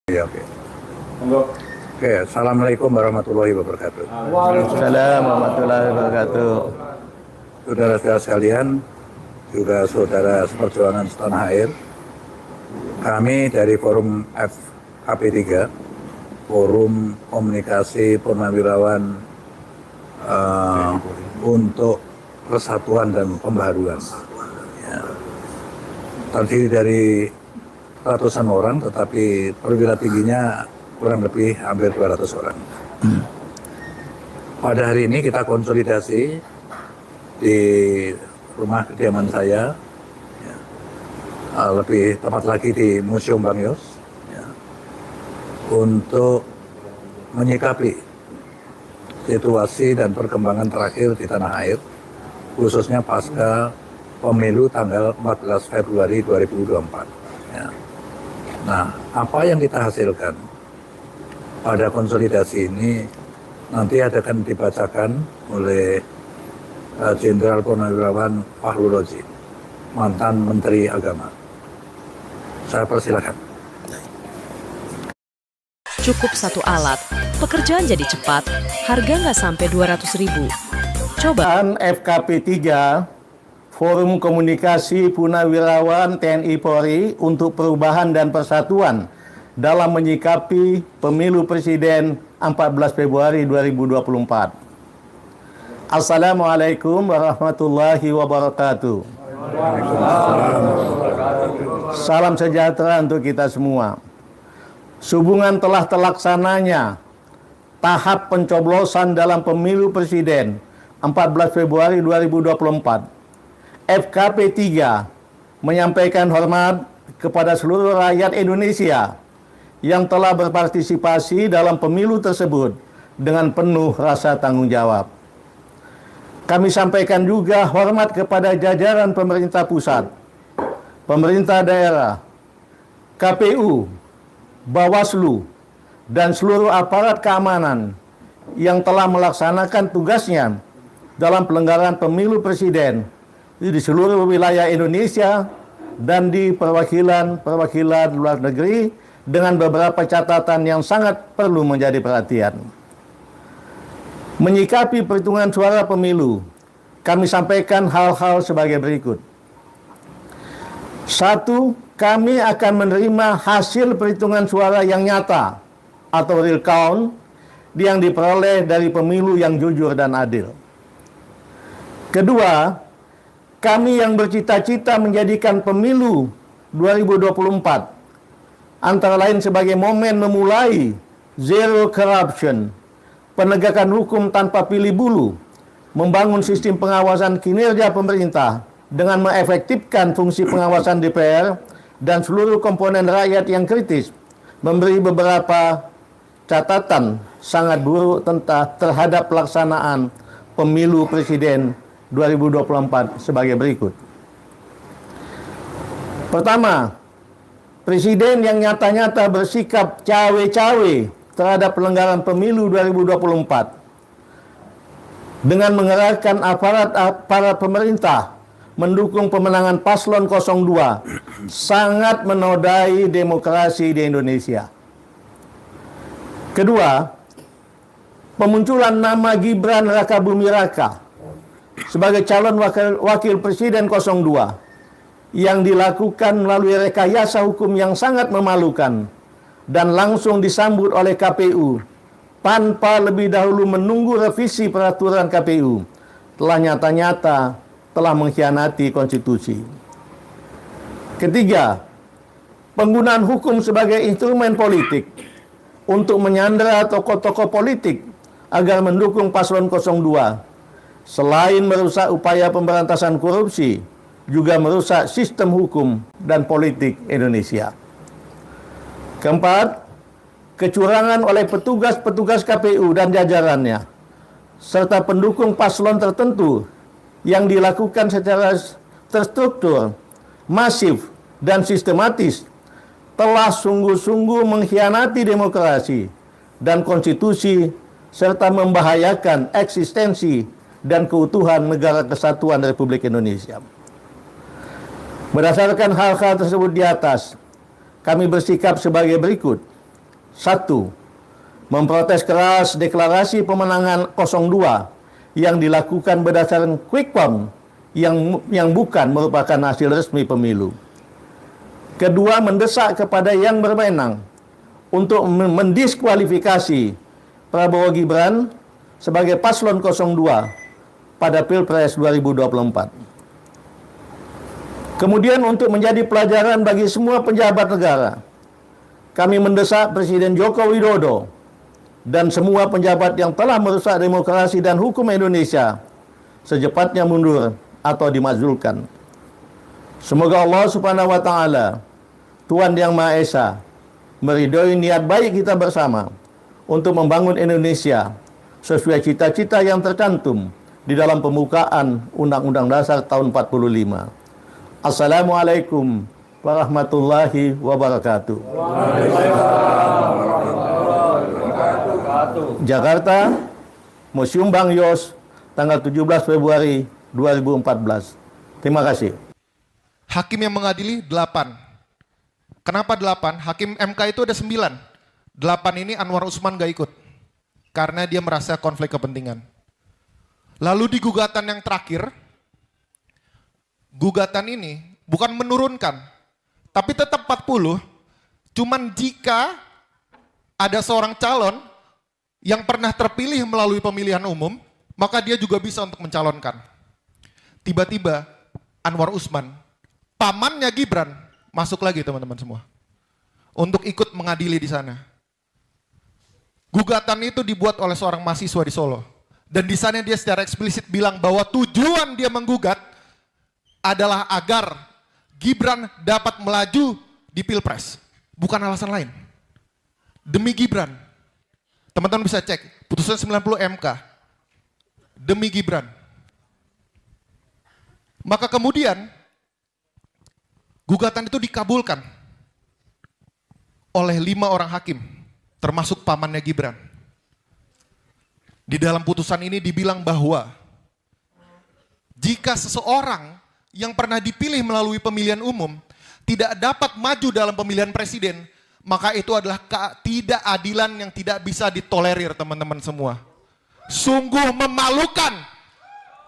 Ya, oke. Oke, assalamualaikum warahmatullahi wabarakatuh. Waalaikumsalam warahmatullahi wabarakatuh. Saudara-saudara sekalian, juga saudara seperjuangan setanah air, kami dari Forum FKP3, Forum Komunikasi Purnawirawan untuk Persatuan dan Pembaharuan, ya, terdiri dari ratusan orang, tetapi perwira tingginya kurang lebih hampir 200 orang. Pada hari ini kita konsolidasi di rumah kediaman saya, ya, lebih tepat lagi di Museum Bang Yos, ya, untuk menyikapi situasi dan perkembangan terakhir di tanah air, khususnya pasca pemilu tanggal 14 Februari 2024. Ya. Nah, apa yang kita hasilkan pada konsolidasi ini nanti akan dibacakan oleh Jenderal Purnawirawan Fahru Rozi, mantan Menteri Agama. Saya persilakan. Cukup satu alat, pekerjaan jadi cepat, harga nggak sampai 200.000. Coba. FKP 3, Forum Komunikasi Purnawirawan TNI Polri untuk Perubahan dan Persatuan dalam menyikapi Pemilu Presiden 14 Februari 2024. Assalamualaikum warahmatullahi wabarakatuh. Salam sejahtera untuk kita semua. Sehubungan telah terlaksananya tahap pencoblosan dalam Pemilu Presiden 14 Februari 2024, FKP 3 menyampaikan hormat kepada seluruh rakyat Indonesia yang telah berpartisipasi dalam pemilu tersebut dengan penuh rasa tanggung jawab. Kami sampaikan juga hormat kepada jajaran pemerintah pusat, pemerintah daerah, KPU, Bawaslu, dan seluruh aparat keamanan yang telah melaksanakan tugasnya dalam pelanggaran pemilu presiden di seluruh wilayah Indonesia dan di perwakilan luar negeri dengan beberapa catatan yang sangat perlu menjadi perhatian. Menyikapi perhitungan suara pemilu, kami sampaikan hal-hal sebagai berikut. 1. Kami akan menerima hasil perhitungan suara yang nyata atau real count yang diperoleh dari pemilu yang jujur dan adil. Kedua, kami yang bercita-cita menjadikan pemilu 2024 antara lain sebagai momen memulai zero corruption, penegakan hukum tanpa pilih bulu, membangun sistem pengawasan kinerja pemerintah dengan mengefektifkan fungsi pengawasan DPR dan seluruh komponen rakyat yang kritis, memberi beberapa catatan sangat buruk terhadap pelaksanaan pemilu presiden 2024 sebagai berikut. Pertama, presiden yang nyata-nyata bersikap cawe-cawe terhadap pelanggaran pemilu 2024 dengan mengerahkan aparat pemerintah mendukung pemenangan paslon 02 sangat menodai demokrasi di Indonesia. Kedua, pemunculan nama Gibran Rakabuming Raka sebagai calon wakil presiden 02 yang dilakukan melalui rekayasa hukum yang sangat memalukan dan langsung disambut oleh KPU tanpa lebih dahulu menunggu revisi peraturan KPU telah nyata-nyata telah mengkhianati konstitusi. Ketiga, penggunaan hukum sebagai instrumen politik untuk menyandera tokoh-tokoh politik agar mendukung paslon 02 selain merusak upaya pemberantasan korupsi, juga merusak sistem hukum dan politik Indonesia. Keempat, kecurangan oleh petugas-petugas KPU dan jajarannya, serta pendukung paslon tertentu yang dilakukan secara terstruktur, masif, dan sistematis telah sungguh-sungguh mengkhianati demokrasi dan konstitusi serta membahayakan eksistensi dan keutuhan Negara Kesatuan Republik Indonesia. Berdasarkan hal-hal tersebut di atas, kami bersikap sebagai berikut. 1. Memprotes keras deklarasi pemenangan 02 yang dilakukan berdasarkan quick count yang bukan merupakan hasil resmi pemilu. Kedua, mendesak kepada yang berwenang untuk mendiskualifikasi Prabowo Gibran sebagai paslon 02 pada Pilpres 2024. Kemudian untuk menjadi pelajaran bagi semua pejabat negara, kami mendesak Presiden Joko Widodo dan semua pejabat yang telah merusak demokrasi dan hukum Indonesia secepatnya mundur atau dimakzulkan. Semoga Allah Subhanahu wa taala, Tuhan yang Maha Esa, meridhoi niat baik kita bersama untuk membangun Indonesia sesuai cita-cita yang tercantum di dalam pembukaan Undang-Undang Dasar tahun 45. Assalamualaikum warahmatullahi wabarakatuh. Jakarta, Museum Bang Yos, tanggal 17 Februari 2014. Terima kasih. Hakim yang mengadili 8. Kenapa 8? Hakim MK itu ada 9. 8 ini Anwar Usman gak ikut. Karena dia merasa konflik kepentingan. Lalu di gugatan yang terakhir, gugatan ini bukan menurunkan, tapi tetap 40, cuman jika ada seorang calon yang pernah terpilih melalui pemilihan umum, maka dia juga bisa untuk mencalonkan. Tiba-tiba Anwar Usman, pamannya Gibran, masuk lagi teman-teman semua, untuk ikut mengadili di sana. Gugatan itu dibuat oleh seorang mahasiswa di Solo. Dan di sana dia secara eksplisit bilang bahwa tujuan dia menggugat adalah agar Gibran dapat melaju di Pilpres. Bukan alasan lain. Demi Gibran. Teman-teman bisa cek, putusan 90 MK. Demi Gibran. Maka kemudian, gugatan itu dikabulkan oleh 5 orang hakim, termasuk pamannya Gibran. Di dalam putusan ini dibilang bahwa jika seseorang yang pernah dipilih melalui pemilihan umum tidak dapat maju dalam pemilihan presiden, maka itu adalah ketidakadilan yang tidak bisa ditolerir, teman-teman semua. Sungguh memalukan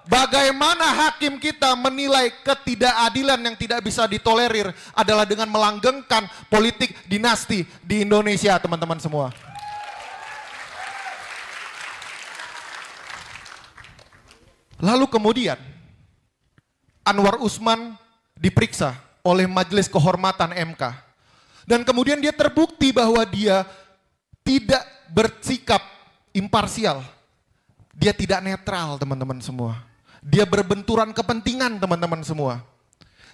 bagaimana hakim kita menilai ketidakadilan yang tidak bisa ditolerir adalah dengan melanggengkan politik dinasti di Indonesia, teman-teman semua. Lalu kemudian Anwar Usman diperiksa oleh Majelis Kehormatan MK. Dan kemudian dia terbukti bahwa dia tidak bersikap imparsial. Dia tidak netral, teman-teman semua. Dia berbenturan kepentingan, teman-teman semua.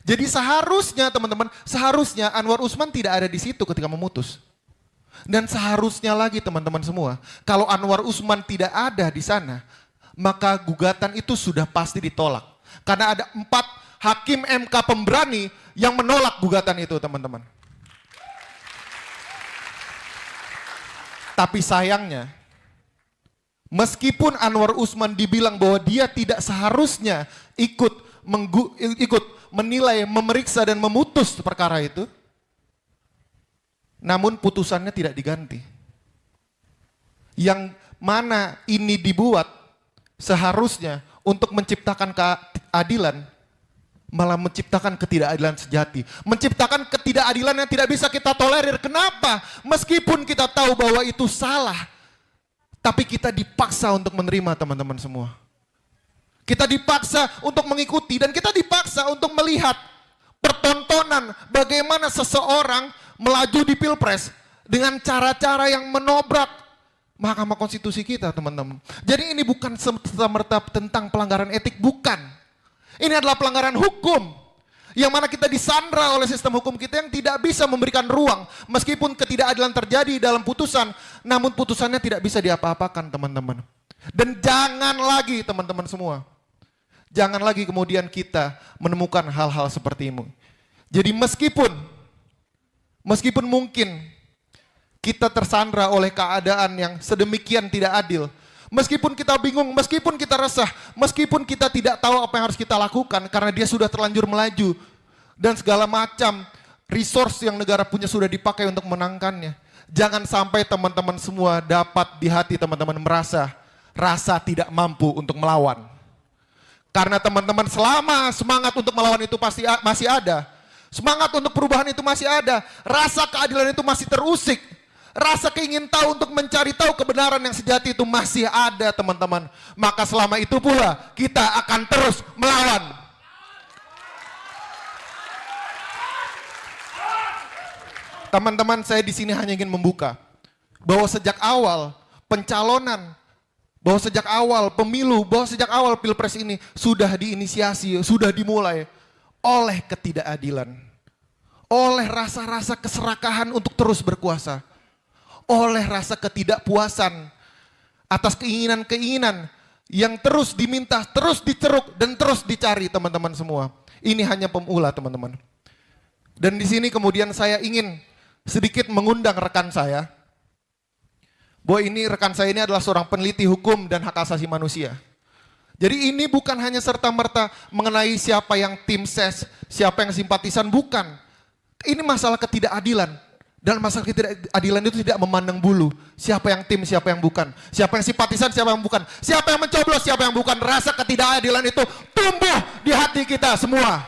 Jadi seharusnya, teman-teman, seharusnya Anwar Usman tidak ada di situ ketika memutus. Dan seharusnya lagi, teman-teman semua, kalau Anwar Usman tidak ada di sana, maka gugatan itu sudah pasti ditolak. Karena ada 4 hakim MK pemberani yang menolak gugatan itu, teman-teman. Tapi sayangnya, meskipun Anwar Usman dibilang bahwa dia tidak seharusnya ikut menilai, memeriksa dan memutus perkara itu, namun putusannya tidak diganti. Yang mana ini dibuat seharusnya untuk menciptakan keadilan, malah menciptakan ketidakadilan sejati. Menciptakan ketidakadilan yang tidak bisa kita tolerir. Kenapa? Meskipun kita tahu bahwa itu salah, tapi kita dipaksa untuk menerima, teman-teman semua. Kita dipaksa untuk mengikuti dan kita dipaksa untuk melihat pertontonan bagaimana seseorang melaju di Pilpres dengan cara-cara yang menobrak Mahkamah Konstitusi kita, teman-teman. Jadi ini bukan serta-merta tentang pelanggaran etik, bukan. Ini adalah pelanggaran hukum. Yang mana kita disandra oleh sistem hukum kita yang tidak bisa memberikan ruang. Meskipun ketidakadilan terjadi dalam putusan, namun putusannya tidak bisa diapa-apakan, teman-teman. Dan jangan lagi, teman-teman semua. Jangan lagi kemudian kita menemukan hal-hal seperti ini. Jadi meskipun mungkin kita tersandra oleh keadaan yang sedemikian tidak adil, meskipun kita bingung, meskipun kita resah, meskipun kita tidak tahu apa yang harus kita lakukan karena dia sudah terlanjur melaju dan segala macam resource yang negara punya sudah dipakai untuk menangkannya. Jangan sampai teman-teman semua dapat di hati teman-teman merasa rasa tidak mampu untuk melawan. Karena teman-teman selama semangat untuk melawan itu pasti masih ada. Semangat untuk perubahan itu masih ada. Rasa keadilan itu masih terusik. Rasa keingin tahu untuk mencari tahu kebenaran yang sejati itu masih ada, teman-teman. Maka selama itu pula kita akan terus melawan. Teman-teman, saya di sini hanya ingin membuka bahwa sejak awal pencalonan, bahwa sejak awal pemilu, bahwa sejak awal pilpres ini sudah diinisiasi, sudah dimulai oleh ketidakadilan, oleh rasa-rasa keserakahan untuk terus berkuasa, oleh rasa ketidakpuasan atas keinginan-keinginan yang terus diminta, terus diceruk, dan terus dicari, teman-teman semua. Ini hanya pemula, teman-teman. Dan di sini kemudian saya ingin sedikit mengundang rekan saya, bahwa ini rekan saya ini adalah seorang peneliti hukum dan hak asasi manusia. Jadi ini bukan hanya serta-merta mengenai siapa yang tim ses, siapa yang simpatisan, bukan. Ini masalah ketidakadilan. Dan masalah ketidakadilan itu tidak memandang bulu. Siapa yang tim, siapa yang bukan. Siapa yang simpatisan, siapa yang bukan. Siapa yang mencoblos, siapa yang bukan. Rasa ketidakadilan itu tumbuh di hati kita semua.